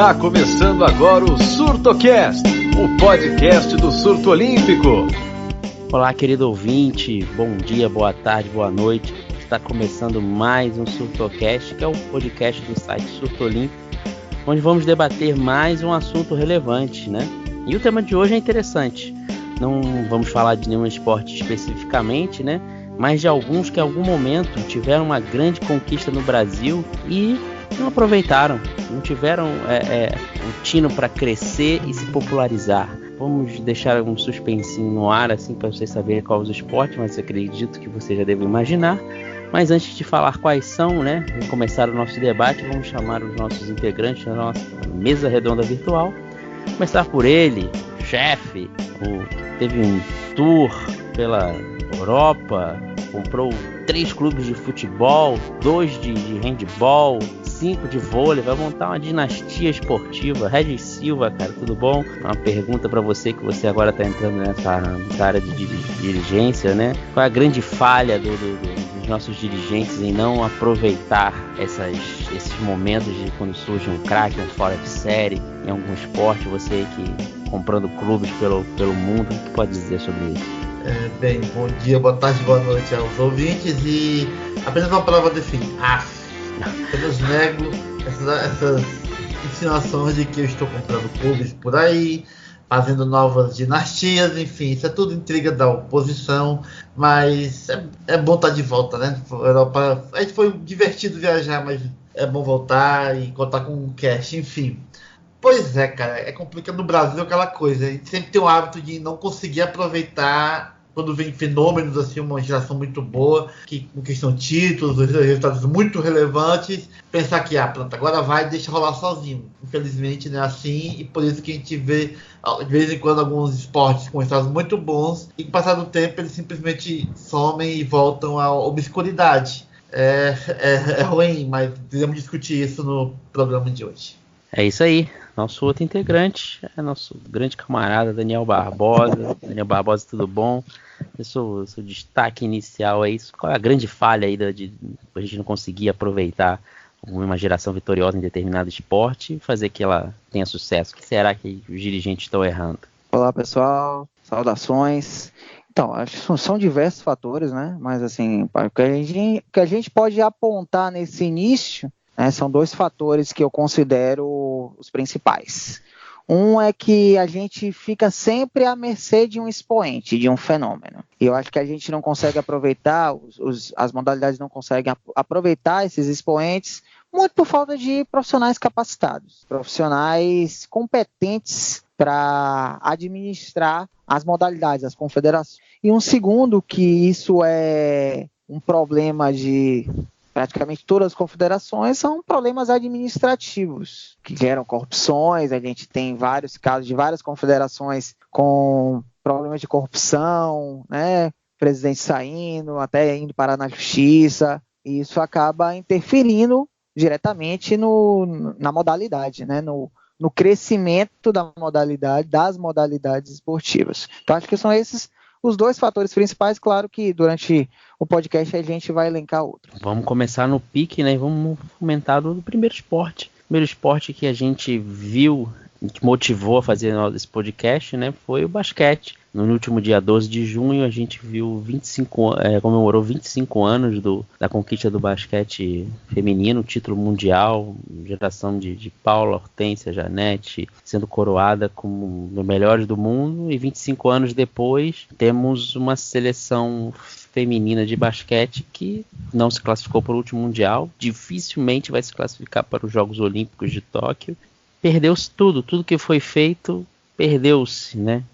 Está começando agora o SurtoCast, o podcast do Surto Olímpico. Olá, querido ouvinte, bom dia, boa tarde, boa noite. Está começando mais um SurtoCast, que é o podcast do site Surto Olímpico, onde vamos debater mais um assunto relevante, né? E o tema de hoje é interessante. Não vamos falar de nenhum esporte especificamente, né? Mas de alguns que em algum momento tiveram uma grande conquista no Brasil e não aproveitaram, não tiveram um tino para crescer e se popularizar. Vamos deixar um suspensinho no ar, assim, para vocês saberem quais os esportes, mas acredito que vocês já devem imaginar. Mas antes de falar quais são, né, e começar o nosso debate, vamos chamar os nossos integrantes da nossa mesa redonda virtual. Começar por ele, o chefe, que teve um tour pela Europa, comprou 3 clubes de futebol, 2 de handball, 5 de vôlei, vai montar uma dinastia esportiva. Regis Silva, cara, tudo bom? Uma pergunta para você, que você agora está entrando nessa área de dirigência, né? Qual é a grande falha dos nossos dirigentes em não aproveitar esses momentos de quando surge um craque, um fora de série em algum esporte? Você que comprando clubes pelo mundo, o que pode dizer sobre isso? Bem, bom dia, boa tarde, boa noite aos ouvintes e apenas uma palavra define. Apenas nego essas insinuações de que eu estou comprando clubes por aí, fazendo novas dinastias, enfim, isso é tudo intriga da oposição, mas é bom estar de volta, né? Europa, a gente foi divertido viajar, mas é bom voltar e contar com um cash, enfim. Pois é, cara, é complicado no Brasil aquela coisa, a gente sempre tem o hábito de não conseguir aproveitar quando vem fenômenos assim, uma geração muito boa, que conquistam títulos, resultados muito relevantes, pensar que, pronto, agora vai, deixa rolar sozinho. Infelizmente não é assim, e por isso que a gente vê, de vez em quando, alguns esportes com resultados muito bons, e com o passar do tempo eles simplesmente somem e voltam à obscuridade. É ruim, mas devemos discutir isso no programa de hoje. É isso aí, nosso outro integrante é nosso grande camarada Daniel Barbosa. Daniel Barbosa, tudo bom? Seu destaque inicial é isso. Qual é a grande falha aí de a gente não conseguir aproveitar uma geração vitoriosa em determinado esporte e fazer que ela tenha sucesso? O que será que os dirigentes estão errando? Olá, pessoal, saudações. Então, acho que são diversos fatores, né? Mas assim, o que a gente pode apontar nesse início, são 2 fatores que eu considero os principais. Um é que a gente fica sempre à mercê de um expoente, de um fenômeno. E eu acho que a gente não consegue aproveitar, as modalidades não conseguem aproveitar esses expoentes, muito por falta de profissionais capacitados, profissionais competentes para administrar as modalidades, as confederações. E um segundo, que isso é um problema de praticamente todas as confederações, são problemas administrativos que geram corrupções. A gente tem vários casos de várias confederações com problemas de corrupção, né? Presidente saindo, até indo parar na justiça, e isso acaba interferindo diretamente na modalidade, né? No crescimento das modalidades esportivas. Então, acho que são esses os 2 fatores principais. Claro que durante o podcast a gente vai elencar outros. Vamos começar no pique, né? Vamos comentar do primeiro esporte. O primeiro esporte que a gente viu, que motivou a fazer esse podcast, né, foi o basquete. No último dia 12 de junho, a gente viu comemorou 25 anos da conquista do basquete feminino, título mundial, geração de Paula, Hortência, Janete, sendo coroada como os melhores do mundo. E 25 anos depois, temos uma seleção feminina de basquete que não se classificou para o último mundial, dificilmente vai se classificar para os Jogos Olímpicos de Tóquio. Perdeu-se tudo que foi feito, perdeu-se, né?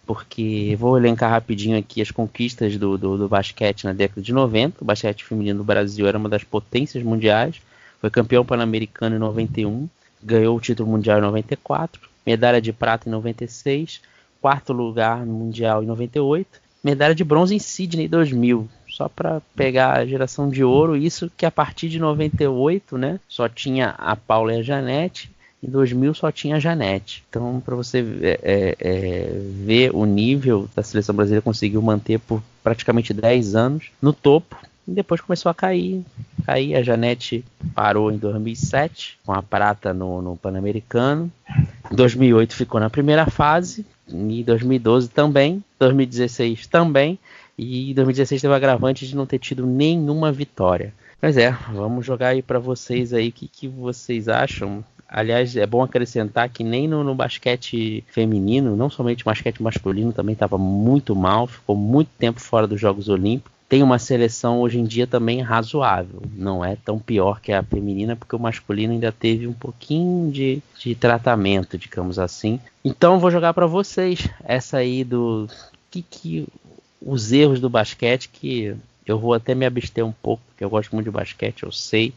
Porque vou elencar rapidinho aqui as conquistas do basquete na década de 90. O basquete feminino do Brasil era uma das potências mundiais, foi campeão pan-americano em 91, ganhou o título mundial em 94, medalha de prata em 96, 4º lugar no mundial em 98, medalha de bronze em Sydney em 2000. Só para pegar a geração de ouro, isso que a partir de 98, né, só tinha a Paula e a Janete. Em 2000 só tinha a Janete. Então, para você ver o nível da seleção brasileira, conseguiu manter por praticamente 10 anos no topo. e depois começou a cair. A Janete parou em 2007 com a prata no Pan-Americano. Em 2008 ficou na primeira fase, em 2012 também, 2016 também, e em 2016 teve o agravante de não ter tido nenhuma vitória. Mas vamos jogar aí para vocês aí o que vocês acham. Aliás, é bom acrescentar que nem no basquete feminino, não somente o basquete masculino, também estava muito mal, ficou muito tempo fora dos Jogos Olímpicos. Tem uma seleção hoje em dia também razoável, não é tão pior que a feminina, porque o masculino ainda teve um pouquinho de tratamento, digamos assim. Então vou jogar para vocês essa aí do que os erros do basquete, que eu vou até me abster um pouco, porque eu gosto muito de basquete, eu sei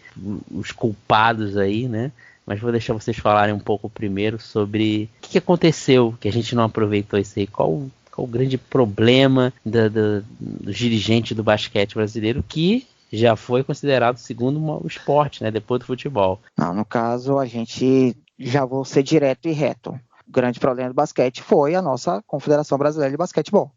os culpados aí, né? Mas vou deixar vocês falarem um pouco primeiro sobre o que aconteceu, que a gente não aproveitou isso aí. Qual o grande problema do dirigente do basquete brasileiro, que já foi considerado o segundo esporte, né, depois do futebol? Não, no caso, a gente já vou ser direto e reto. O grande problema do basquete foi a nossa Confederação Brasileira de Basquetebol.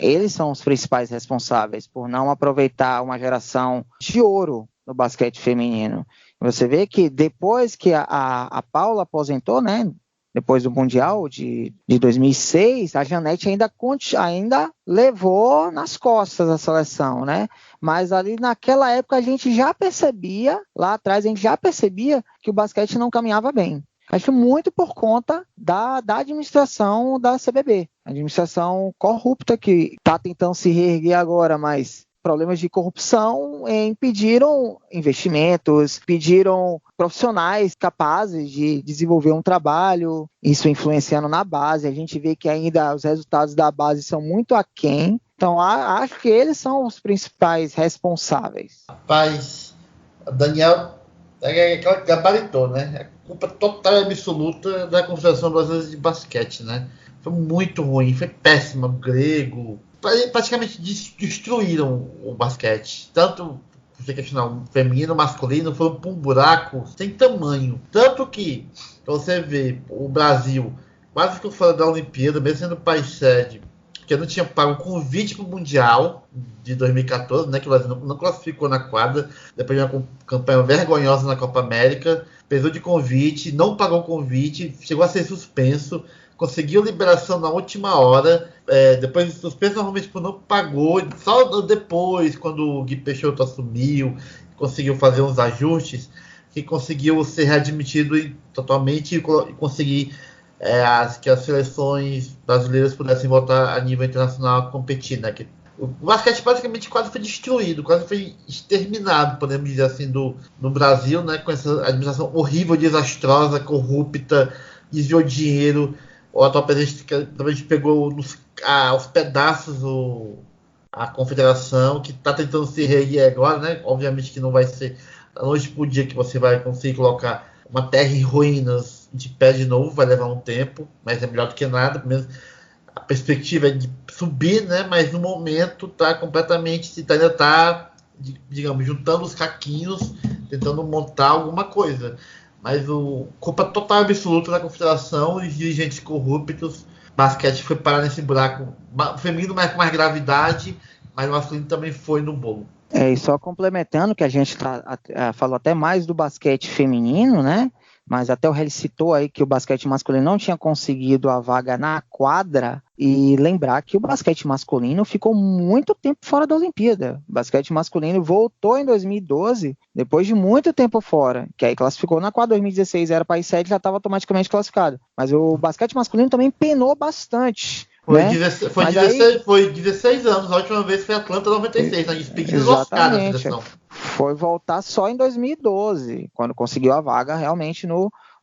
Eles são os principais responsáveis por não aproveitar uma geração de ouro no basquete feminino. Você vê que depois que a Paula aposentou, né, depois do Mundial de 2006, a Janete ainda levou nas costas a seleção, né? Mas ali naquela época a gente já percebia, lá atrás a gente já percebia que o basquete não caminhava bem. Acho muito por conta da administração da CBB, a administração corrupta que está tentando se reerguer agora, mas problemas de corrupção impediram investimentos, impediram profissionais capazes de desenvolver um trabalho, isso influenciando na base. A gente vê que ainda os resultados da base são muito aquém. Então, acho que eles são os principais responsáveis. Rapaz, o Daniel gabaritou, né? A culpa total e absoluta da Confederação Brasileira de Basquete, né? Foi muito ruim, foi péssima, grego. Praticamente destruíram o basquete. Tanto você questionar o feminino, o masculino, foram para um buraco sem tamanho. Tanto que, você vê, o Brasil quase ficou fora da Olimpíada, mesmo sendo país sede, porque não tinha pago o convite para o Mundial de 2014, né, que o Brasil não classificou na quadra, depois de uma campanha vergonhosa na Copa América, pesou de convite, não pagou o convite, chegou a ser suspenso, conseguiu liberação na última hora, depois de suspenso, normalmente não pagou, só depois, quando o Gui Peixoto assumiu, conseguiu fazer uns ajustes, que conseguiu ser readmitido totalmente e conseguir que as seleções brasileiras pudessem voltar a nível internacional a competir, né? O basquete basicamente quase foi destruído, quase foi exterminado, podemos dizer assim, no Brasil, né? Com essa administração horrível, desastrosa, corrupta, desviou dinheiro. O atual presidente também pegou aos pedaços a confederação, que está tentando se reerguer agora, né? Obviamente que não vai ser da noite para o dia que você vai conseguir colocar uma terra em ruínas de pé de novo, vai levar um tempo, mas é melhor do que nada. Mesmo a perspectiva é de subir, né? Mas no momento ainda está, digamos, juntando os caquinhos, tentando montar alguma coisa. Mas culpa total absoluta da confederação e dirigentes corruptos. Basquete foi parar nesse buraco. O feminino mais com mais gravidade, mas o masculino também foi no bolo. E só complementando, que a gente falou até mais do basquete feminino, né? Mas até o Heli citou aí que o basquete masculino não tinha conseguido a vaga na quadra, e lembrar que o basquete masculino ficou muito tempo fora da Olimpíada. O basquete masculino voltou em 2012, depois de muito tempo fora, que aí classificou na quadra. 2016 era país sede, já estava automaticamente classificado. Mas o basquete masculino também penou bastante. Foi 16 anos, a última vez foi Atlanta 96, na despedida do Oscar da seleção. Foi voltar só em 2012, quando conseguiu a vaga realmente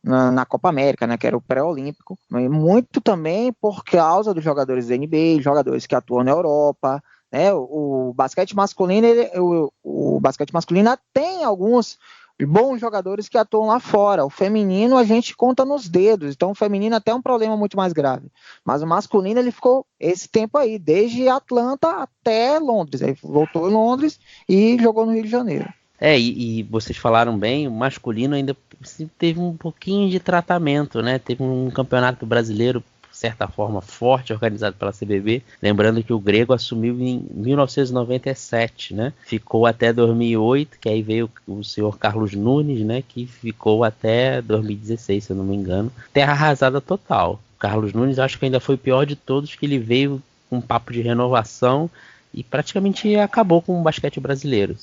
na Copa América, né, que era o pré-olímpico. Muito também por causa dos jogadores da NBA, jogadores que atuam na Europa, né? O basquete masculino, o basquete masculino tem alguns bons jogadores que atuam lá fora. O feminino a gente conta nos dedos, então o feminino até é um problema muito mais grave. Mas o masculino ele ficou esse tempo aí, desde Atlanta até Londres. Aí voltou em Londres e jogou no Rio de Janeiro. E vocês falaram bem, o masculino ainda teve um pouquinho de tratamento, né? Teve um campeonato brasileiro certa forma, forte, organizado pela CBB. Lembrando que o Grego assumiu em 1997, né? Ficou até 2008, que aí veio o senhor Carlos Nunes, né? Que ficou até 2016, se eu não me engano. Terra arrasada total. O Carlos Nunes, acho que ainda foi o pior de todos, que ele veio com um papo de renovação e praticamente acabou com o basquete brasileiro.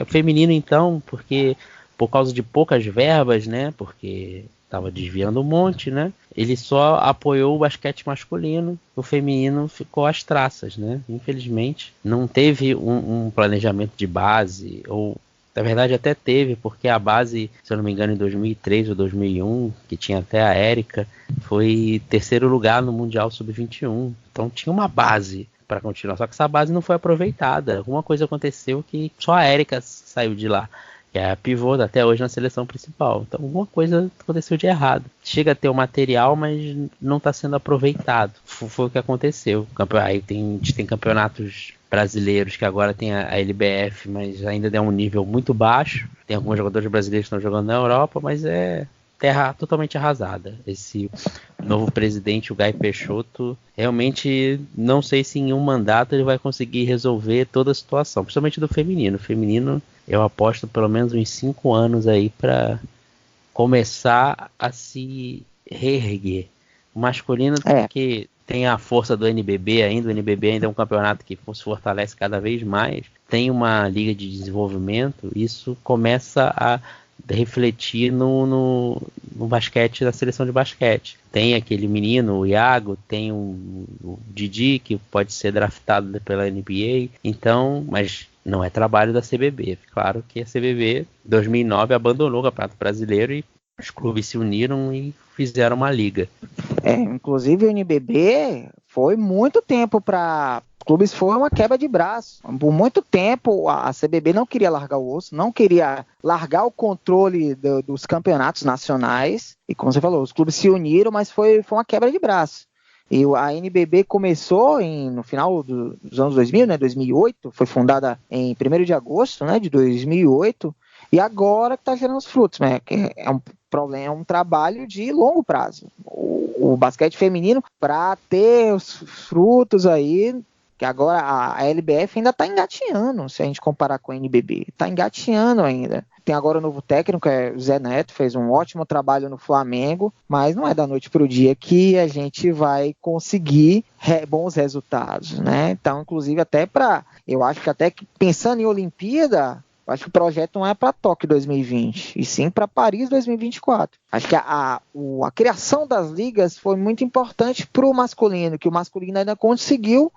O feminino, então, porque por causa de poucas verbas, né? Porque estava desviando um monte, né? Ele só apoiou o basquete masculino, o feminino ficou às traças, né? Infelizmente, não teve um planejamento de base, ou na verdade até teve, porque a base, se eu não me engano, em 2003 ou 2001, que tinha até a Érica, foi terceiro lugar no Mundial Sub-21. Então tinha uma base para continuar, só que essa base não foi aproveitada. Alguma coisa aconteceu que só a Érica saiu de lá, que é a pivô até hoje na seleção principal. Então alguma coisa aconteceu de errado. Chega a ter o material, mas não está sendo aproveitado. Foi o que aconteceu. Aí a gente tem campeonatos brasileiros que agora tem a LBF, mas ainda é um nível muito baixo. Tem alguns jogadores brasileiros que estão jogando na Europa, mas é terra totalmente arrasada. Esse novo presidente, o Guy Peixoto, realmente não sei se em um mandato ele vai conseguir resolver toda a situação, principalmente do feminino. O feminino, eu aposto pelo menos uns 5 anos aí para começar a se reerguer. O masculino porque tem a força do NBB ainda. O NBB ainda é um campeonato que se fortalece cada vez mais. Tem uma liga de desenvolvimento. Isso começa a refletir no basquete, na seleção de basquete. Tem aquele menino, o Iago, tem o Didi, que pode ser draftado pela NBA. Então, mas não é trabalho da CBB. Claro que a CBB, em 2009, abandonou o Campeonato Brasileiro e os clubes se uniram e fizeram uma liga. Inclusive o NBB foi muito tempo para clubes, foi uma quebra de braço. Por muito tempo a CBB não queria largar o osso, não queria largar o controle dos campeonatos nacionais. E como você falou, os clubes se uniram, mas foi uma quebra de braço. E a NBB começou no final dos anos 2000, né, 2008, foi fundada em 1º de agosto, né, de 2008, e agora que está gerando os frutos, né, que é um trabalho de longo prazo. O basquete feminino, para ter os frutos aí, que agora a LBF ainda está engatinhando, se a gente comparar com a NBB, está engatinhando ainda. Tem agora o novo técnico, o Zé Neto, fez um ótimo trabalho no Flamengo, mas não é da noite para o dia que a gente vai conseguir bons resultados, né? Então, inclusive, eu acho que até que pensando em Olimpíada, eu acho que o projeto não é para Tóquio 2020, e sim para Paris 2024. Acho que a criação das ligas foi muito importante para o masculino, que o masculino ainda conseguiu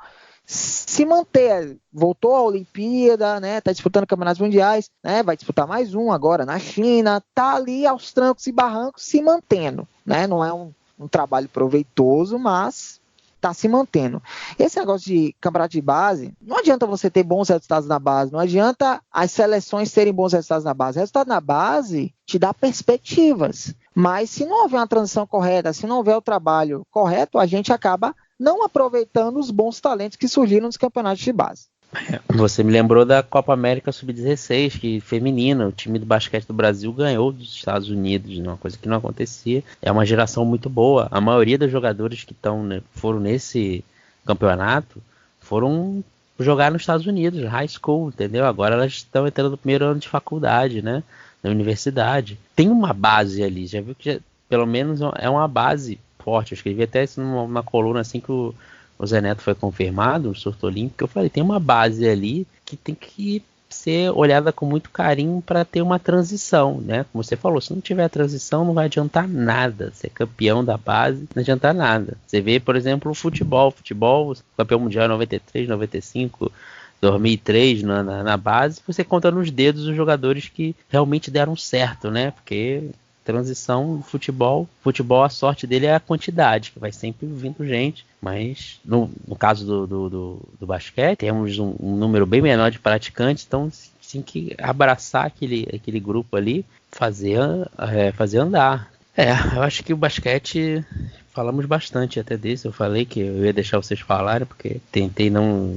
se manter, voltou à Olimpíada, né? Tá disputando campeonatos mundiais, né? Vai disputar mais um agora na China, tá ali aos trancos e barrancos se mantendo, né? Não é um trabalho proveitoso, mas tá se mantendo. Esse negócio de campeonato de base, não adianta você ter bons resultados na base, não adianta as seleções terem bons resultados na base. Resultado na base te dá perspectivas, mas se não houver uma transição correta, se não houver o trabalho correto, a gente acaba não aproveitando os bons talentos que surgiram nos campeonatos de base. Você me lembrou da Copa América Sub-16, que feminina, o time do basquete do Brasil ganhou dos Estados Unidos, uma coisa que não acontecia. É uma geração muito boa. A maioria dos jogadores que foram nesse campeonato foram jogar nos Estados Unidos, high school, entendeu? Agora elas estão entrando no 1º ano de faculdade, né? Na universidade. Tem uma base ali, já viu que pelo menos é uma base forte. Eu escrevi até isso numa coluna assim que o Zé Neto foi confirmado no Surto Olímpico. Eu falei, tem uma base ali que tem que ser olhada com muito carinho para ter uma transição, né? Como você falou, se não tiver transição não vai adiantar nada. Ser campeão da base não adianta nada. Você vê, por exemplo, o futebol, campeão mundial em 93, 95, 2003 na base, você conta nos dedos os jogadores que realmente deram certo, né? Porque transição, futebol, a sorte dele é a quantidade, que vai sempre vindo gente, mas no caso do basquete, temos um número bem menor de praticantes, então tem que abraçar aquele grupo ali, fazer andar. Eu acho que o basquete, falamos bastante até disso, eu falei que eu ia deixar vocês falarem, porque tentei não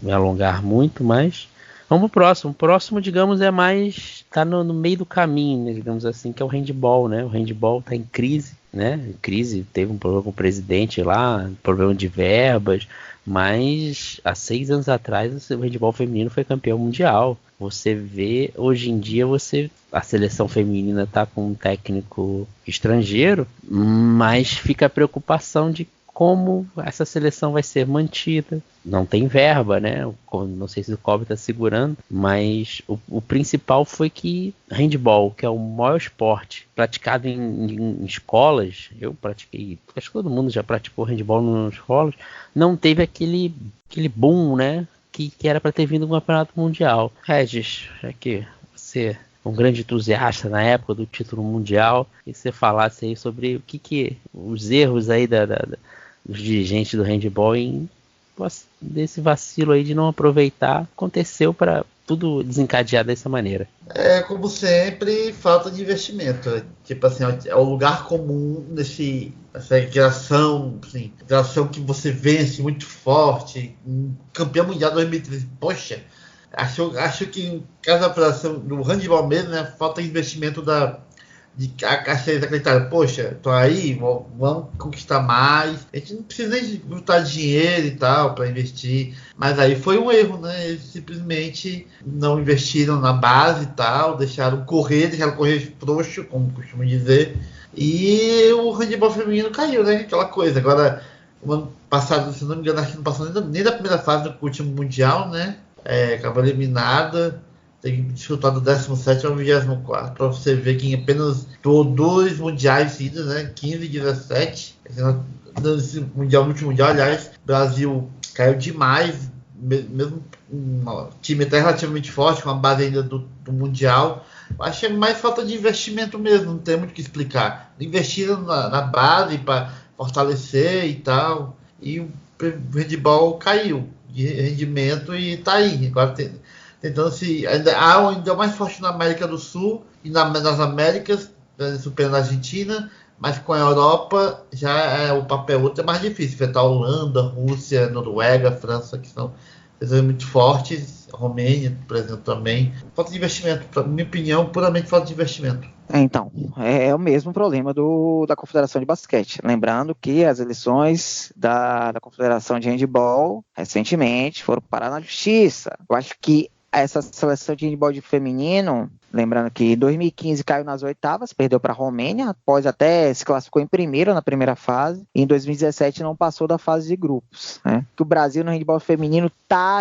me alongar muito, mas Vamos pro próximo. O próximo, digamos, é mais... tá no meio do caminho, né, digamos assim, que é o handball, né? O handball tá em crise, né? Em crise, teve um problema com o presidente lá, problema de verbas, mas há 6 anos atrás o handball feminino foi campeão mundial. Você vê, hoje em dia, a seleção feminina tá com um técnico estrangeiro, mas fica a preocupação de como essa seleção vai ser mantida. Não tem verba, né? Não sei se o COB está segurando, mas o principal foi que handball, que é o maior esporte praticado em escolas, eu pratiquei, acho que todo mundo já praticou handball nas escolas, não teve aquele boom, né? Que era para ter vindo um campeonato mundial. Regis, já que você um grande entusiasta na época do título mundial, e você falasse aí sobre o que os erros aí dos dirigentes do handball desse vacilo aí de não aproveitar, aconteceu para tudo desencadear dessa maneira. Como sempre, falta de investimento. Tipo assim, é o lugar comum essa geração, assim, geração que você vence muito forte, campeão mundial 2013. Poxa, acho que em caso da operação do handball mesmo, né, falta investimento de caixa acreditada. Poxa, tô aí, vamos conquistar mais. A gente não precisa nem botar dinheiro e tal para investir. Mas aí foi um erro, né? Eles simplesmente não investiram na base e tal, deixaram correr frouxo, como costumam dizer. E o handebol feminino caiu, né? Aquela coisa. Agora, o ano passado, se não me engano, acho que não passou nem da primeira fase do último Mundial, né? Acabou eliminada. Tem que disputar do 17 ao 24 para você ver que em apenas 2 mundiais seguidos, né? 15 e 17. Nesse mundial, no último mundial, aliás, o Brasil caiu demais, mesmo um time até relativamente forte, com a base ainda do mundial. Acho que é mais falta de investimento mesmo, não tem muito o que explicar. Investiram na base para fortalecer e tal, e o handball caiu de rendimento e tá aí. Agora tentando ainda mais forte na América do Sul e nas Américas, superando a Argentina, mas com a Europa já o papel outro é mais difícil. Enfrentar a Holanda, Rússia, Noruega, França, que são muito fortes, Romênia, por exemplo, também. Falta de investimento, na minha opinião, puramente falta de investimento. Então, é o mesmo problema da Confederação de Basquete. Lembrando que as eleições da Confederação de Handball, recentemente, foram parar na justiça. Eu acho que essa seleção de handball de feminino, lembrando que em 2015 caiu nas oitavas, perdeu para a Romênia, após até se classificou em primeiro na primeira fase, e em 2017 não passou da fase de grupos, né? Que o Brasil no handball feminino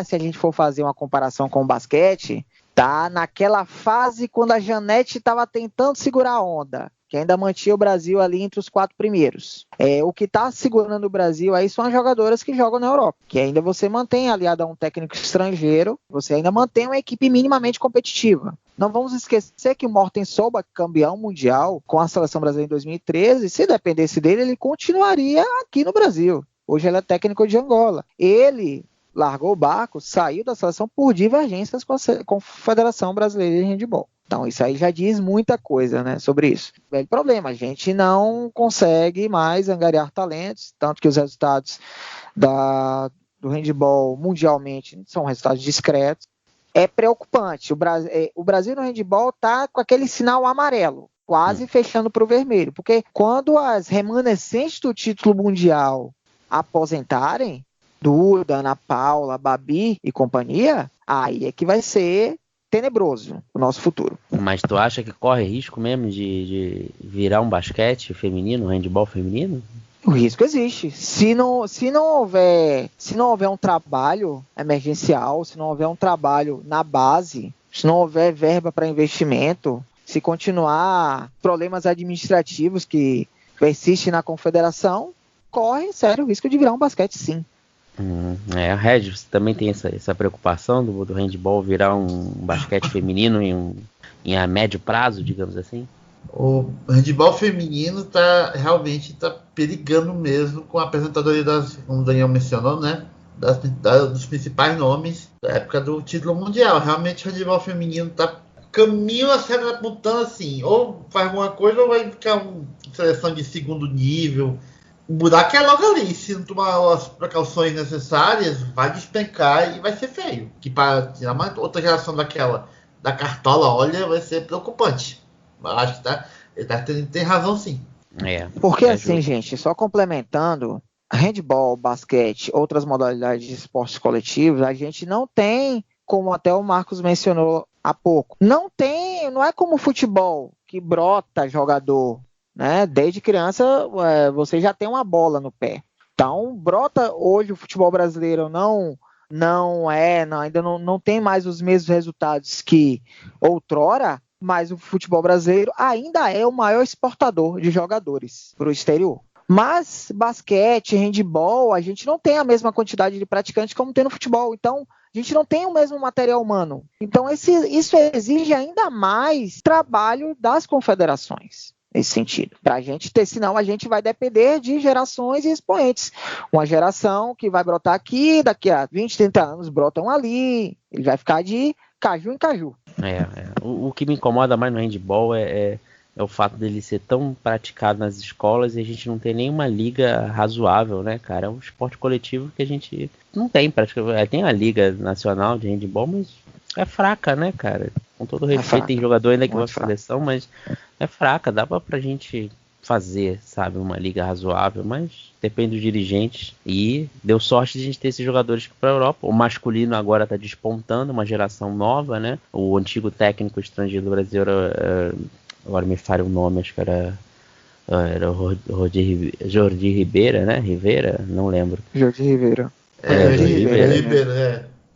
se a gente for fazer uma comparação com o basquete, tá naquela fase quando a Janete estava tentando segurar a onda, que ainda mantinha o Brasil ali entre os 4 primeiros. O que está segurando o Brasil aí são as jogadoras que jogam na Europa, que ainda você mantém aliado a um técnico estrangeiro, você ainda mantém uma equipe minimamente competitiva. Não vamos esquecer que o Morten Solberg, campeão mundial com a seleção brasileira em 2013, se dependesse dele, ele continuaria aqui no Brasil. Hoje ele é técnico de Angola. Ele largou o barco, saiu da seleção por divergências com a Confederação Brasileira de Handball. Então isso aí já diz muita coisa, né, sobre isso. Velho problema, a gente não consegue mais angariar talentos, tanto que os resultados do handball mundialmente são resultados discretos. É preocupante, o Brasil no handball está com aquele sinal amarelo, quase fechando para o vermelho, porque quando as remanescentes do título mundial aposentarem, Duda, Ana Paula, Babi e companhia, aí é que vai ser tenebroso o nosso futuro. Mas tu acha que corre risco mesmo de virar um basquete feminino, um handball feminino? O risco existe. Se não houver um trabalho emergencial, se não houver um trabalho na base, se não houver verba para investimento, se continuar problemas administrativos que persistem na confederação, corre sério o risco de virar um basquete, sim. A Regis também tem essa preocupação do handball virar um basquete feminino em a médio prazo, digamos assim? O handball feminino realmente está perigando mesmo com a apresentadoria como o Daniel mencionou, né? Dos principais nomes da época do título mundial. Realmente o handball feminino está caminho a ser apontando assim, ou faz alguma coisa ou vai ficar uma seleção de segundo nível, O buraco é logo ali. Se não tomar as precauções necessárias, vai despencar e vai ser feio. Que para tirar uma outra geração daquela da Cartola, olha, vai ser preocupante. Eu acho que ele tem razão, sim. Porque assim, gente, só complementando, handball, basquete, outras modalidades de esportes coletivos, a gente não tem, como até o Marcos mencionou há pouco, não é como futebol, que brota jogador, né? Desde criança você já tem uma bola no pé. Então, brota hoje o futebol brasileiro ainda não tem mais os mesmos resultados que outrora, mas o futebol brasileiro ainda é o maior exportador de jogadores para o exterior. Mas basquete, handball, a gente não tem a mesma quantidade de praticantes como tem no futebol. Então, a gente não tem o mesmo material humano. Então, isso exige ainda mais trabalho das confederações, nesse sentido. Para a gente ter, senão a gente vai depender de gerações e expoentes. Uma geração que vai brotar aqui, daqui a 20, 30 anos brotam ali, ele vai ficar de caju em caju. O que me incomoda mais no handball é o fato dele ser tão praticado nas escolas e a gente não ter nenhuma liga razoável, né, cara? É um esporte coletivo que a gente não tem praticamente. Tem a liga nacional de handball, mas é fraca, né, cara? Com todo respeito, tem jogador ainda que vai pra seleção, mas é fraca. Dá pra gente fazer, sabe, uma liga razoável, mas depende dos dirigentes. E deu sorte de a gente ter esses jogadores para a Europa. O masculino agora está despontando, uma geração nova, né? O antigo técnico estrangeiro do Brasil agora me falha o nome, acho que era Jordi Ribeira, né? Rivera, não lembro. Jordi Ribeira.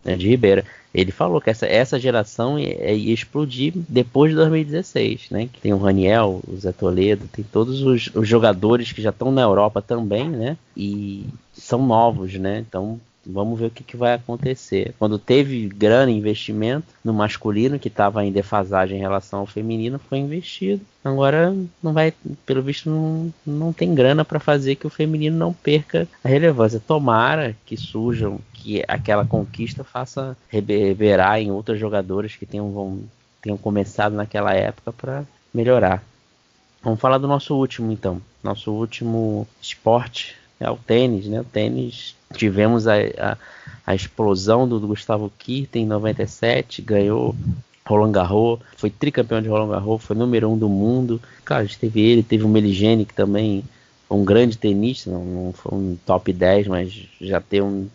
De Ribeira. Ele falou que essa geração ia explodir depois de 2016, né? Que tem o Raniel, o Zé Toledo, tem todos os jogadores que já estão na Europa também, né? E são novos, né? Então vamos ver o que vai acontecer. Quando teve grana e investimento no masculino, que estava em defasagem em relação ao feminino, foi investido. Agora não vai, pelo visto, não tem grana para fazer que o feminino não perca a relevância. Tomara que surjam, que aquela conquista faça reverberar em outros jogadores que tenham começado naquela época para melhorar. Vamos falar do nosso último, então. Nosso último esporte é o tênis, né? O tênis, tivemos a explosão do Gustavo Kuerten em 97, ganhou Roland Garros, foi tricampeão de Roland Garros, foi número 1 do mundo. Cara, a gente teve o Meligeni, que também foi um grande tenista, não foi um top 10, mas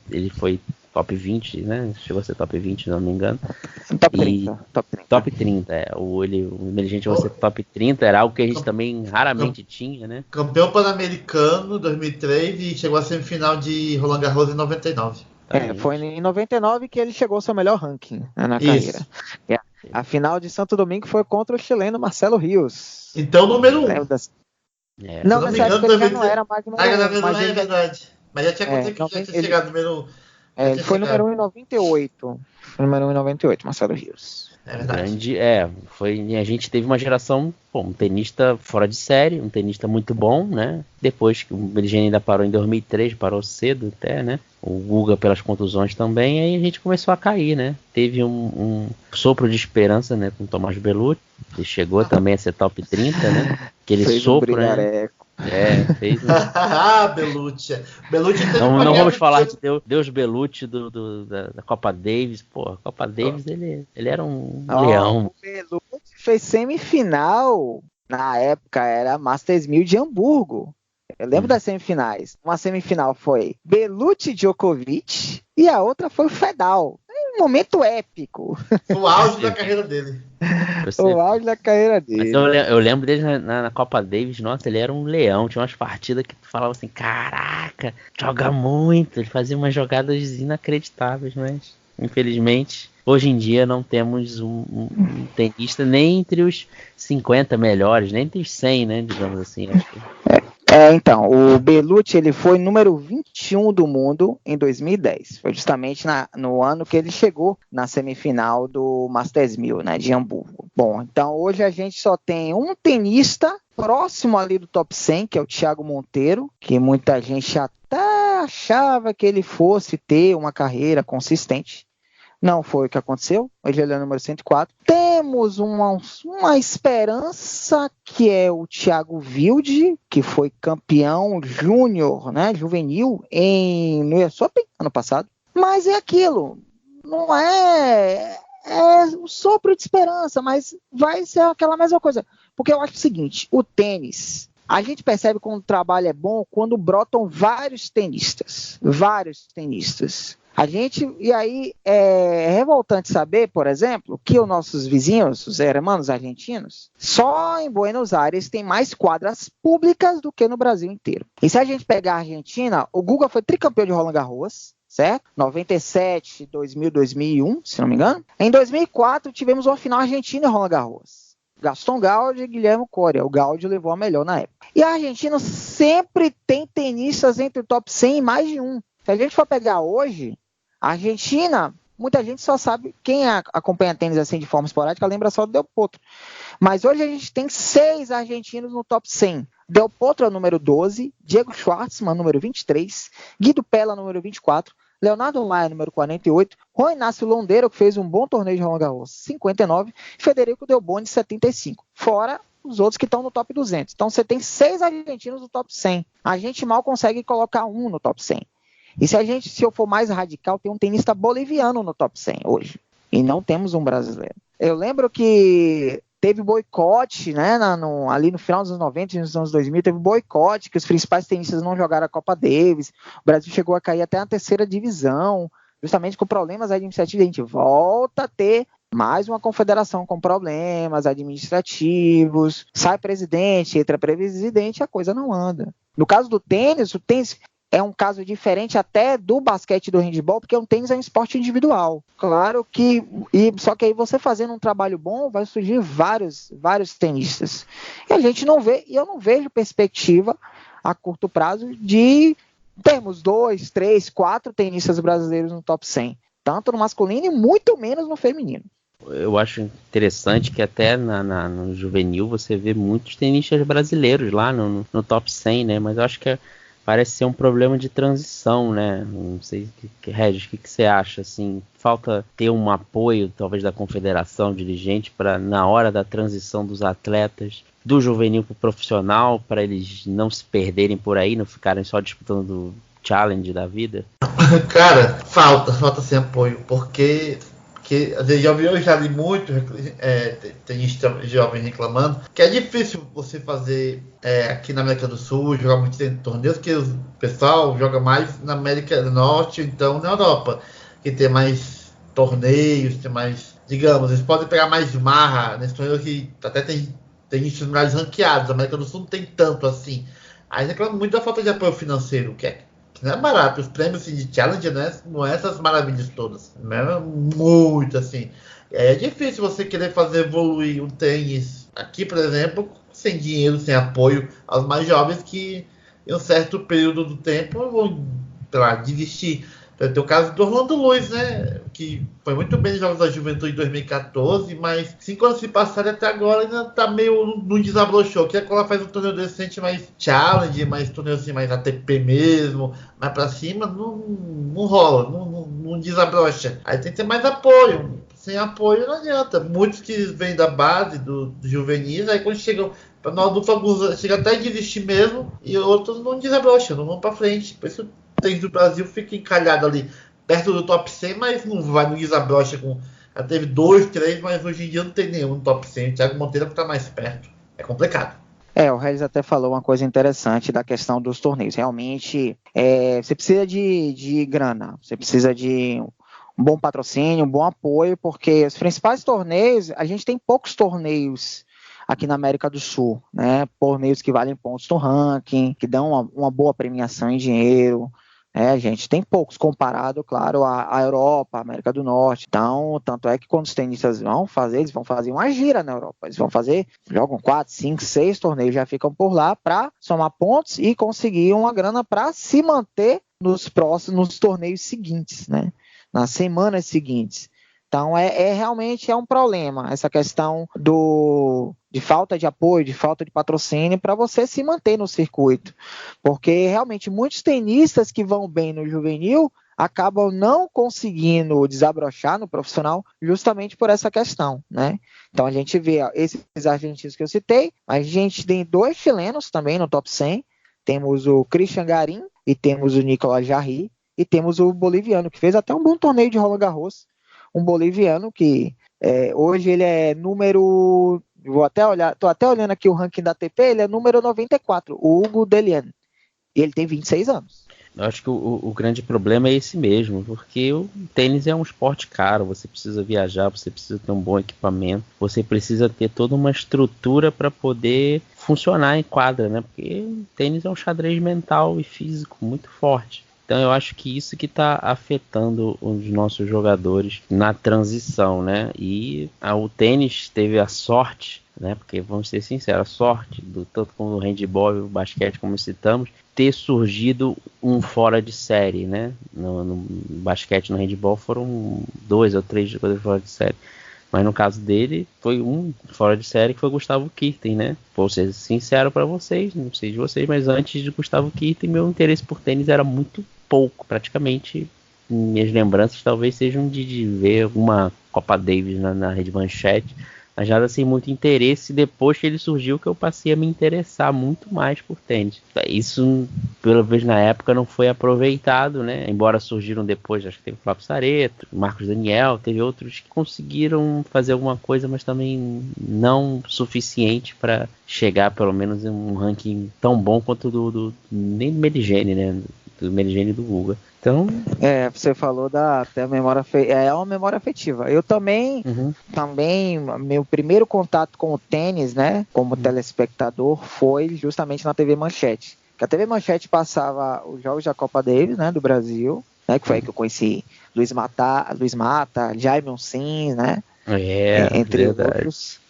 ele foi top 20, né? Chegou a ser top 20, se não me engano. Top 30. O Meligeni chegou a ser top 30, era algo que a gente também raramente tinha, né? Campeão pan-americano 2003 e chegou à semifinal de Roland Garros em 99. Foi em 99 que ele chegou ao seu melhor ranking, né, na carreira. A final de Santo Domingo foi contra o chileno Marcelo Rios. Então, número 1. Não, nessa época ele já não era mais número 1. É verdade. Mas já tinha acontecido que já tinha chegado número 1. Ele foi número 1 em 98. Foi número 1 em 98, Marcelo Rios. É verdade. A gente teve uma geração, um tenista fora de série, um tenista muito bom, né? Depois que o Meligeni ainda parou em 2003, parou cedo até, né? O Guga pelas contusões também, aí a gente começou a cair, né? Teve um sopro de esperança, né? Com o Tomás Bellucci, ele chegou também a ser top 30, né? Aquele sopro, né? Fez. Bellucci. Não vamos falar de Deus Bellucci da Copa Davis. Pô, a Copa Davis ele era um leão. O Bellucci fez semifinal. Na época era Masters 1000 de Hamburgo. Eu lembro das semifinais. Uma semifinal foi Bellucci Djokovic e a outra foi o Fedal. Um momento épico. O auge da carreira dele. O auge da carreira dele. Mas eu lembro dele na Copa Davis. Nossa, ele era um leão. Tinha umas partidas que tu falava assim, caraca, joga muito. Ele fazia umas jogadas inacreditáveis, mas infelizmente hoje em dia não temos um tenista nem entre os 50 melhores, nem entre os 100, né, digamos assim. Acho que... Então, o Bellucci ele foi número 21 do mundo em 2010. Foi justamente no ano que ele chegou na semifinal do Masters 1000, né, de Hamburgo. Bom, então hoje a gente só tem um tenista próximo ali do top 100, que é o Thiago Monteiro, que muita gente até achava que ele fosse ter uma carreira consistente. Não foi o que aconteceu, hoje ele é o número 104. temos uma esperança, que é o Thiago Wilde, que foi campeão júnior, né, juvenil, no US Open ano passado. Mas é aquilo, não é um sopro de esperança, mas vai ser aquela mesma coisa. Porque eu acho o seguinte, o tênis, a gente percebe quando o trabalho é bom, quando brotam vários tenistas. E aí é revoltante saber, por exemplo, que os nossos vizinhos, os hermanos argentinos, só em Buenos Aires tem mais quadras públicas do que no Brasil inteiro. E se a gente pegar a Argentina, o Guga foi tricampeão de Roland Garros, certo? 97, 2000, 2001, se não me engano. Em 2004 tivemos uma final argentina em Roland Garros. Gaston Gaudio e Guilherme Coria. O Gaudio levou a melhor na época. E a Argentina sempre tem tenistas entre o top 100 e mais de um. Se a gente for pegar hoje, a Argentina, muita gente só sabe, quem acompanha tênis assim de forma esporádica, lembra só do Del Potro. Mas hoje a gente tem 6 argentinos no top 100. Del Potro é o número 12, Diego Schwartzman, número 23, Guido Pella, número 24, Leonardo Maia, número 48, Juan Inácio Londeiro, que fez um bom torneio de Roland Garros, 59, Federico Delboni, 75. Fora os outros que estão no top 200. Então você tem 6 argentinos no top 100. A gente mal consegue colocar um no top 100. E se eu for mais radical, tem um tenista boliviano no top 100 hoje. E não temos um brasileiro. Eu lembro que teve boicote, né, ali no final dos anos 90 e nos anos 2000, teve boicote, que os principais tenistas não jogaram a Copa Davis. O Brasil chegou a cair até na 3ª divisão, justamente com problemas administrativos. A gente volta a ter mais uma confederação com problemas administrativos, sai presidente, entra presidente, a coisa não anda. No caso do tênis, o tênis é um caso diferente até do basquete e do handebol, porque o tênis é um esporte individual. Claro que, só que aí você fazendo um trabalho bom, vai surgir vários tenistas. E a gente não vê, e eu não vejo perspectiva a curto prazo de termos 2, 3, 4 tenistas brasileiros no top 100. Tanto no masculino e muito menos no feminino. Eu acho interessante que até no juvenil você vê muitos tenistas brasileiros lá no top 100, né? Mas eu acho que parece ser um problema de transição, né? Não sei, Regis, o que você acha? Assim, falta ter um apoio, talvez, da confederação dirigente para, na hora da transição dos atletas, do juvenil para o profissional, para eles não se perderem por aí, não ficarem só disputando o challenge da vida? Cara, falta sem apoio, porque eu já li muito tenista jovem reclamando que é difícil você fazer aqui na América do Sul, jogar muito em torneios, que o pessoal joga mais na América do Norte, então na Europa, que tem mais torneios, tem mais, digamos, eles podem pegar mais marra nesse torneio, que até tem tenistas mais ranqueados. A América do Sul não tem tanto assim. Aí reclamam muito da falta de apoio financeiro, que não é barato. Os prêmios assim, de Challenger, né, não é essas maravilhas todas. Não é muito assim. É difícil você querer fazer evoluir o tênis aqui, por exemplo, sem dinheiro, sem apoio aos mais jovens que em um certo período do tempo vão, desistir. Tem o caso do Orlando Luiz, né, que foi muito bem nos Jogos da Juventude em 2014, mas 5 anos se passaram até agora ainda tá meio no desabrochou. Que ela faz um torneio decente, mais challenge, mais torneio assim, mais ATP mesmo, mais pra cima, não rola, não desabrocha. Aí tem que ter mais apoio. Sem apoio não adianta. Muitos que vêm da base, do juvenis, aí quando chegam no adulto, alguns chegam até a desistir mesmo, e outros não desabrocham, não vão pra frente. Por isso tênis do Brasil fica encalhado ali perto do top 100, mas não desabrocha com. Já teve 2, 3, mas hoje em dia não tem nenhum no top 100. O Thiago Monteiro está mais perto. É complicado. O Regis até falou uma coisa interessante da questão dos torneios. Realmente, você precisa de grana, você precisa de um bom patrocínio, um bom apoio, porque os principais torneios, a gente tem poucos torneios aqui na América do Sul, né? Torneios que valem pontos no ranking, que dão uma boa premiação em dinheiro. Gente, tem poucos comparado, claro, à Europa, à América do Norte. Então, tanto é que quando os tenistas eles vão fazer uma gira na Europa. Eles jogam 4, 5, 6 torneios, já ficam por lá para somar pontos e conseguir uma grana para se manter nos torneios seguintes, né? Nas semanas seguintes. Então, realmente um problema essa questão de falta de apoio, de falta de patrocínio para você se manter no circuito. Porque, realmente, muitos tenistas que vão bem no juvenil acabam não conseguindo desabrochar no profissional justamente por essa questão, né? Então a gente vê esses argentinos que eu citei, mas a gente tem 2 chilenos também no top 100, temos o Christian Garín e temos o Nicolás Jarry, e temos o boliviano, que fez até um bom torneio de Roland Garros, um boliviano que hoje ele é número, tô até olhando aqui o ranking da ATP, ele é número 94, o Hugo Dellien, e ele tem 26 anos. Eu acho que o grande problema é esse mesmo, porque o tênis é um esporte caro, você precisa viajar, você precisa ter um bom equipamento, você precisa ter toda uma estrutura para poder funcionar em quadra, né? Porque o tênis é um xadrez mental e físico muito forte. Então eu acho que isso que está afetando os nossos jogadores na transição, né? E o tênis teve a sorte, né? Porque vamos ser sinceros, a sorte, tanto como no handebol e o basquete, como citamos, ter surgido um fora de série, né? No basquete e no handebol foram 2 ou 3 jogadores fora de série. Mas no caso dele, foi um fora de série que foi o Gustavo Kirten, né? Vou ser sincero para vocês, não sei de vocês, mas antes de Gustavo Kirten, meu interesse por tênis era muito pouco. Praticamente, minhas lembranças talvez sejam de ver alguma Copa Davis na Rede Manchete, mas nada assim, muito interesse. Depois que ele surgiu, que eu passei a me interessar muito mais por tênis. Isso, pelo menos na época, não foi aproveitado, né? Embora surgiram depois, acho que teve o Flávio Sareto, Marcos Daniel, teve outros que conseguiram fazer alguma coisa, mas também não suficiente para chegar, pelo menos, em um ranking tão bom quanto nem do Meligeni, né? Do Meligeni e do Guga. Então... você falou até memória é uma memória afetiva. Eu também, meu primeiro contato com o tênis, né, como telespectador, foi justamente na TV Manchete. Que a TV Manchete passava os jogos da Copa Davis, né, do Brasil, né, que foi aí que eu conheci Luiz Mata, Jaime Sims, né, entre outros.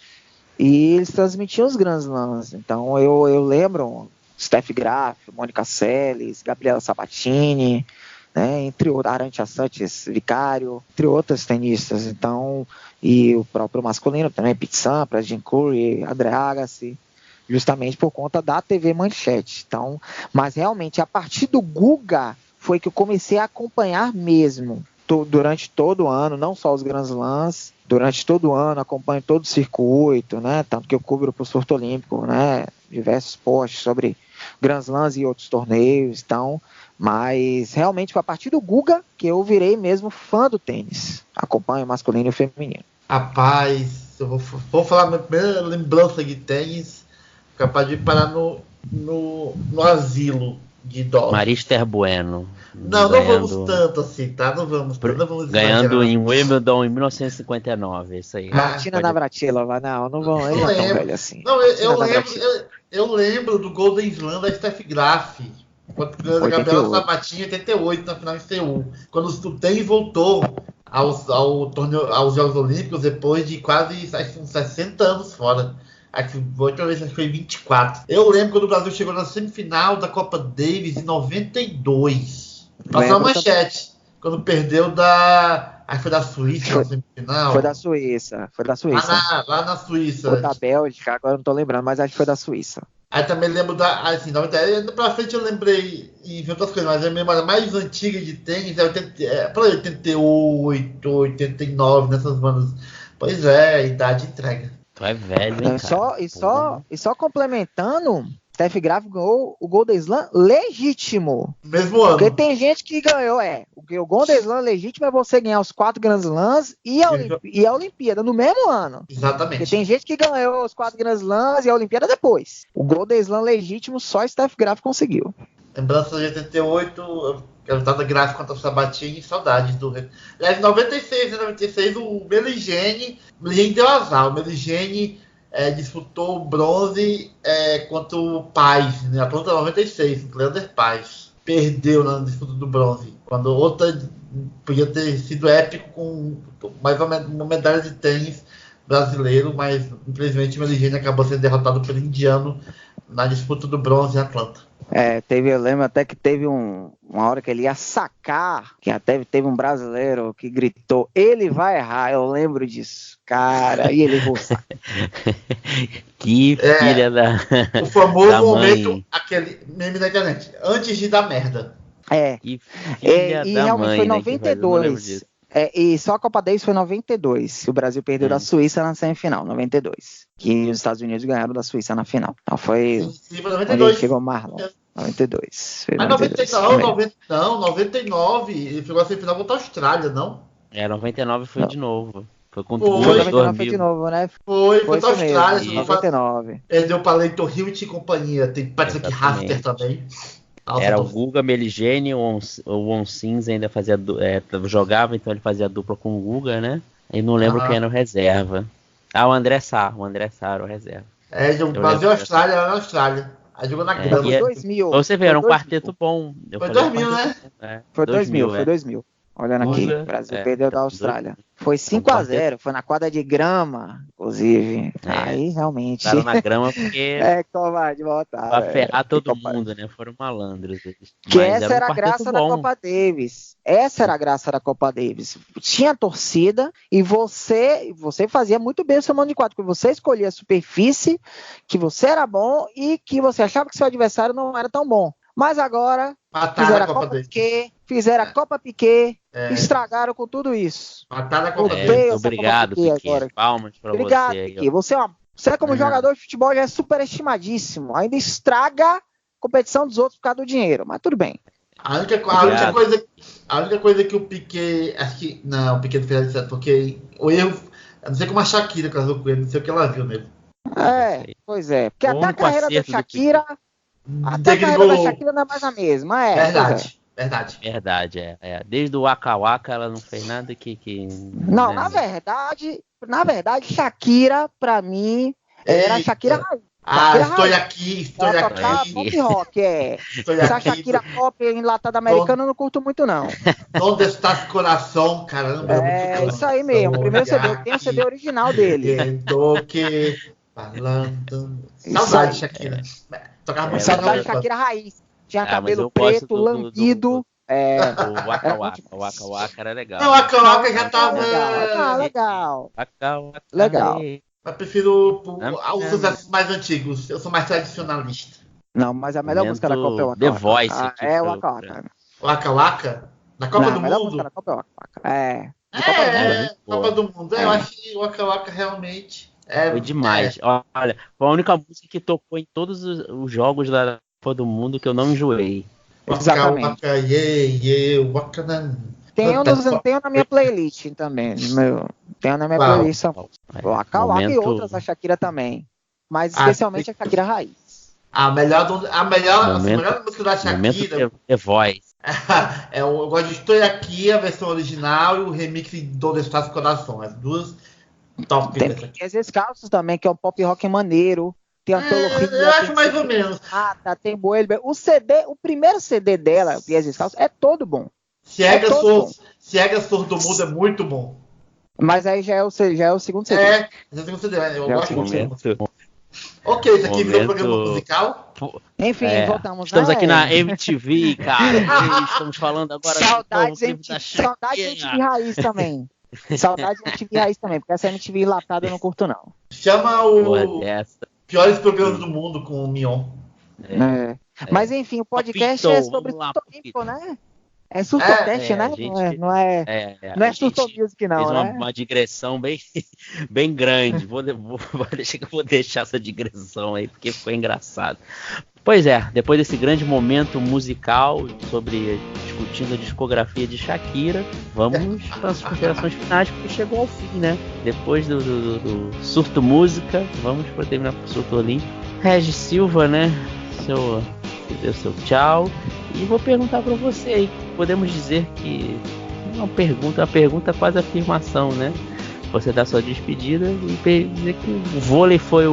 E eles transmitiam os Grand Slams. Então eu lembro Steph Graf, Mônica Seles, Gabriela Sabatini, né, entre outros, Arantxa Sanches Vicário, entre outros tenistas. Então, e o próprio masculino também, Pete Sampras, Jim Courier, André Agassi, justamente por conta da TV Manchete. Então, mas realmente a partir do Guga foi que eu comecei a acompanhar mesmo durante todo o ano, não só os Grand Slams, durante todo o ano acompanho todo o circuito, né, tanto que eu cubro para o Surto Olímpico, né, diversos posts sobre Grand Slams e outros torneios. Então, mas realmente foi a partir do Guga que eu virei mesmo fã do tênis. Acompanho o masculino e o feminino. Rapaz, eu vou falar minha primeira lembrança de tênis, capaz de parar no asilo de idosos. Marister Bueno. Não vamos tanto assim, tá? Não vamos ganhando em Wimbledon em 1959, isso aí. Martina Navratilova, não vão, ele não é tão velho assim. Não, eu lembro do Golden Slam da Steph Graf, contra a Gabriela Sabatini em 88, na final em Seul. Quando o tênis voltou ao torneio, aos Jogos Olímpicos, depois de quase uns 60 anos fora. Aqui, outra vez, acho que foi 24. Eu lembro quando o Brasil chegou na semifinal da Copa Davis em 92. Passou a Manchete. Quando perdeu acho que foi da Suíça na semifinal. Foi da Suíça. Lá na Suíça. Ou da Bélgica, agora não tô lembrando, mas acho que foi da Suíça. Aí também lembro assim, 90, pra frente eu lembrei em outras coisas, mas a memória mais antiga de tênis é pra 88, 89, nessas bandas. Pois é, a idade entrega. Tu é velho, hein, cara? E só complementando, Steph Graf ganhou o Golden Slam legítimo. Mesmo ano. Porque tem gente que ganhou, o Golden Slam legítimo é você ganhar os 4 Grand Slams e a Olimpíada no mesmo ano. Exatamente. Porque tem gente que ganhou os 4 Grand Slams e a Olimpíada depois. O Golden Slam legítimo só Steph Graf conseguiu. Lembrança de 88, resultado gráfico contra o Sabatini, saudades do... Aliás, em 96, o Meligeni deu azar. O Meligeni disputou o bronze contra o Pais, né? Atlanta 96, o Leander Pais. Perdeu na disputa do bronze. Quando outra podia ter sido épico com mais uma medalha de tênis brasileiro, mas infelizmente o Meligeni acabou sendo derrotado pelo indiano na disputa do bronze em Atlanta. Eu lembro até que teve uma hora que ele ia sacar, que até teve um brasileiro que gritou, ele vai errar, eu lembro disso, cara, e ele errou. Que filha da... O famoso momento, aquele meme da internet, antes de dar merda. E filha e da realmente mãe, foi em né, que faz, eu não lembro 92. disso. E só a Copa Davis foi em 92. O Brasil perdeu da Suíça na semifinal, 92. Que os Estados Unidos ganharam da Suíça na final. Então foi Sim, foi onde 92. ele chegou mais longe. 92. Foi Mas 92. 99, ele pegou a semifinal contra a Austrália, não? 99 foi Não. de novo. Foi com Foi. o 99 foi de novo, né? Foi Foi contra a isso Austrália. mesmo, se não 99. Perdeu para Leighton Hewitt e companhia. Tem Patrick Exatamente. Rafter também. Nossa, Era o Guga Meligeni, o Won Sims ainda fazia jogava, então ele fazia dupla com o Guga, né? E não lembro quem era o reserva. O André Sá era o reserva. O Brasil e Austrália lá na Austrália. Aí jogou na grama. Foi 2000. Você vê, era um quarteto bom. Foi 2000, né? Foi 2000. Olhando aqui, Guga, o Brasil perdeu da Austrália. Foi 5 Um a 0, foi na quadra de grama, inclusive. Aí realmente. Ficaram na grama porque covarde voltar. pra ferrar todo mundo, né? Foram malandros eles. Que Mas essa era um a graça quarteto da bom. Copa Davis. Essa era a graça da Copa Davis. Tinha torcida e você fazia muito bem o seu mano de quadro, porque você escolhia a superfície, que você era bom e que você achava que seu adversário não era tão bom. Mas agora fizeram a Copa Piquet, fizeram a Copa Piquet, estragaram com tudo isso. Mataram a Copa Davis. Obrigado, Piquet. Agora. Palmas pra Obrigado, você. Piquet. Você como jogador de futebol já é superestimadíssimo. Ainda estraga a competição dos outros por causa do dinheiro. Mas tudo bem. A única coisa que o Piquet... Acho que... Não, o Piquet não fez certo, porque o erro... Eu não sei como a Shakira casou com ele, não sei o que ela viu nele. Pois é. Porque até a único carreira da acerto do Shakira... Até a carreira da Shakira não é mais a mesma. Verdade. Desde o Waka Waka ela não fez nada que... Não, né? na verdade, Shakira, pra mim, era a Shakira raiz. Estou aqui. Pop rock, Essa Shakira pop enlatada americana eu não curto muito, não. Onde está o coração, caramba. É isso aí mesmo. Primeiro CD, tem o CD original dele. Saudade, Shakira. Saudade de Shakira raiz. Tinha cabelo preto, lambido. O Waka Waka era legal. Não, o Waka Waka já tava... Legal. Legal. Eu prefiro os sucessos mais antigos. Eu sou mais tradicionalista. Não, mas a melhor música da Copa é o Waka The Waka. Voice aqui. É o Waka Waka. Waka Waka? Na Copa do A melhor Mundo? música da Copa é o Waka Waka. Copa do Mundo. Eu acho que o Waka Waka realmente... Foi demais. Olha, foi a única música que tocou em todos os jogos da Copa do Mundo que eu não enjoei. Exatamente. Tenho na minha playlist também. Tenho na minha playlist. Waka Waka e outras da Shakira também. Mas especialmente a Shakira raiz. A melhor música da Shakira... The Voice. Eu gosto de Estou Aqui, a versão original, e o remix de Donde Está o Coração. As duas top. Tem Pies Descalços também, que é um pop rock maneiro. Tem Antologia. Eu acho mais ou menos. Tem Boelber. O primeiro CD dela, Pies Descalços, é todo bom. Cega Sordo Mudo é muito bom. Mas aí já é o segundo CD. Já é o segundo CD. Eu gosto muito. Ok, isso aqui virou um programa musical. Enfim, voltamos. Estamos aqui na MTV, cara. Estamos falando agora Saudades MTV Raiz também. Saudades MTV Raiz também, porque essa MTV enlatada eu não curto, não. Chama o Piores Programas do Mundo com o Mion. Mas enfim, o podcast é sobre Surto, né? É Surtocast, né? Gente, não é Surto Music, não. Fez uma digressão bem grande. Vou deixar essa digressão aí, porque ficou engraçado. Pois é, depois desse grande momento musical discutindo a discografia de Shakira, vamos para as considerações finais, porque chegou ao fim, né? Depois do Surto Música, vamos para terminar com o Surto Olímpico. Regis Silva, né? Deu seu tchau. E vou perguntar para você aí, podemos dizer que uma pergunta quase afirmação, né? Você dá sua despedida e dizer que o vôlei foi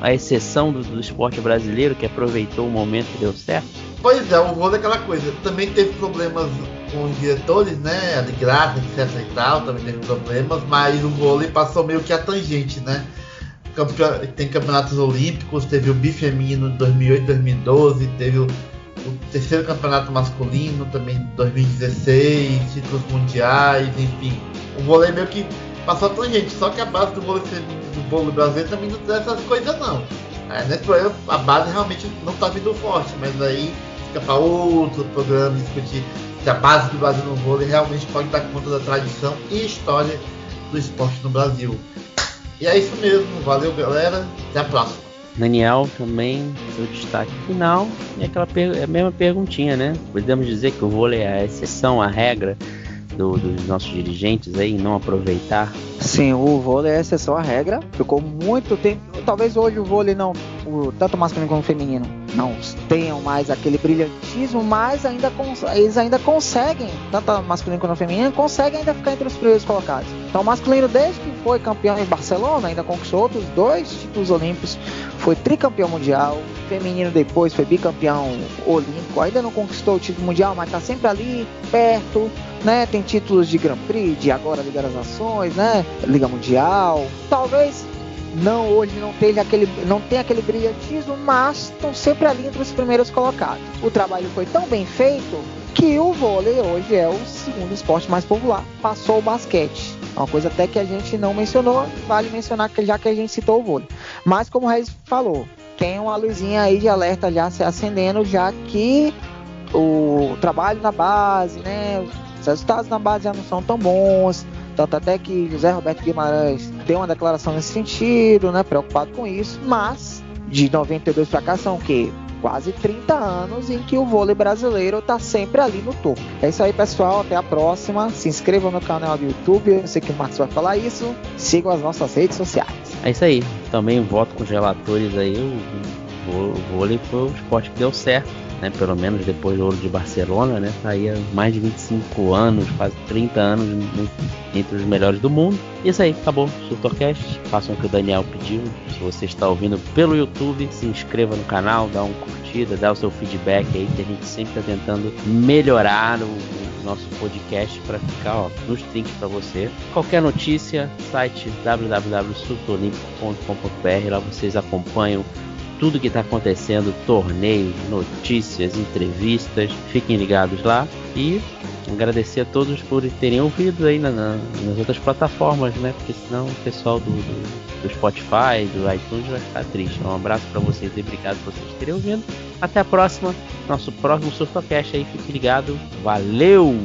a exceção do esporte brasileiro, que aproveitou o momento e deu certo? Pois é, o vôlei é aquela coisa. Também teve problemas com os diretores, né? A de graça, etc e tal, também teve problemas, mas o vôlei passou meio que a tangente, né? Tem campeonatos olímpicos, teve o bifeminino de 2008, 2012, teve o terceiro campeonato masculino também de 2016, títulos mundiais, enfim. O vôlei meio que passou a tangente, só que a base do vôlei feminino do vôlei brasileiro também não tem essas coisas não. Nesse problema a base realmente não está vindo forte, mas aí fica para outro programa discutir se a base do Brasil no vôlei realmente pode dar conta da tradição e história do esporte no Brasil. E é isso mesmo, valeu galera, até a próxima. Daniel, também seu destaque final e a mesma perguntinha, né? Podemos dizer que o vôlei é a exceção, a regra dos nossos dirigentes aí, não aproveitar? Sim, o vôlei é a exceção à regra. Ficou muito tempo. Talvez hoje o vôlei não, tanto masculino como feminino, não tenham mais aquele brilhantismo, mas eles ainda conseguem, tanto masculino quanto feminino, conseguem ainda ficar entre os primeiros colocados. Então o masculino, desde que foi campeão em Barcelona, ainda conquistou outros 2 títulos olímpicos, foi tricampeão mundial. Feminino depois foi bicampeão olímpico, ainda não conquistou o título mundial, mas está sempre ali perto, né? Tem títulos de Grand Prix, de agora Liga das Nações, né? Liga Mundial. Talvez hoje não tenha aquele brilhantismo, mas estão sempre ali entre os primeiros colocados. O trabalho foi tão bem feito que o vôlei hoje é o segundo esporte mais popular, passou o basquete. Uma coisa até que a gente não mencionou, vale mencionar já que a gente citou o vôlei. Mas como o Reis falou, tem uma luzinha aí de alerta já se acendendo, já que o trabalho na base, né, os resultados na base já não são tão bons. Tanto até que José Roberto Guimarães deu uma declaração nesse sentido, né, preocupado com isso. Mas de 92 para cá são o quê? Quase 30 anos em que o vôlei brasileiro está sempre ali no topo. É isso aí, pessoal. Até a próxima. Se inscrevam no canal do YouTube. Eu sei que o Marcos vai falar isso. Sigam as nossas redes sociais. É isso aí. Também voto com os relatores aí. O vôlei foi o esporte que deu certo, né? Pelo menos depois do Ouro de Barcelona, né? Tá aí há mais de 25 anos, quase 30 anos entre os melhores do mundo. Isso aí, acabou o Surtocast. Façam o que o Daniel pediu. Se você está ouvindo pelo YouTube, se inscreva no canal, dá uma curtida, dá o seu feedback aí, que a gente sempre está tentando melhorar o nosso podcast para ficar nos trinques para você. Qualquer notícia, site www.surtolimpico.com.br, lá vocês acompanham tudo que está acontecendo, torneios, notícias, entrevistas, fiquem ligados lá e agradecer a todos por terem ouvido aí nas outras plataformas, né? Porque senão o pessoal do Spotify, do iTunes vai ficar triste. Um abraço para vocês e obrigado por vocês terem ouvido. Até a próxima, nosso próximo Surtocast aí, fique ligado. Valeu!